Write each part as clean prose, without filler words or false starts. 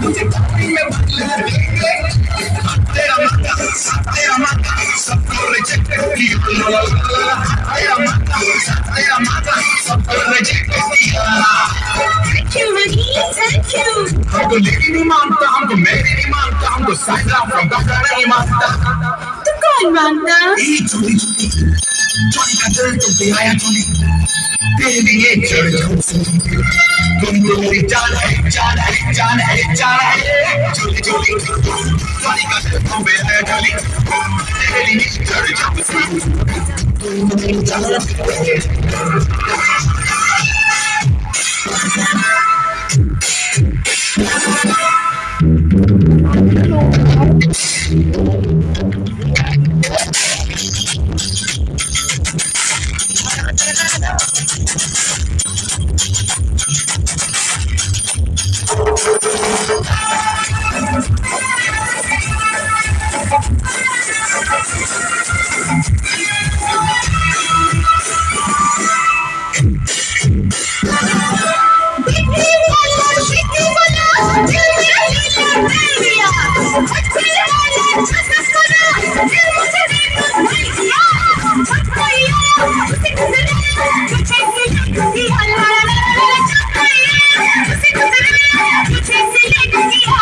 तुझे पानी में बदला देंगे तेरा माता सबको रिजेक्ट किया तेरा माता सबको रिजेक्ट किया Thank you, Raheem. Thank you. हमको लेडी नहीं मानता हमको मेरी नहीं मानता हमको साइड फ्रॉम डॉक्टर नहीं मानता तो कौन मानता? जोली जोली जोली का दिल तो पे आया जोली तेरे लिए चढ़ जाऊं तुम तो मेरी जान है जान है जान है जान है जोली जोली जोली का दिल तो पे आया जोली तेरे लिए चढ़ जाऊं तुम तो मेरी जान है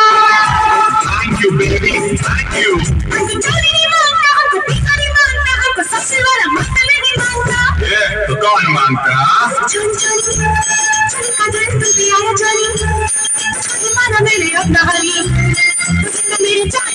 Thank you, baby. Thank you. Yeah, तो कौन मानता? मेरे अपना हरी मेरे जान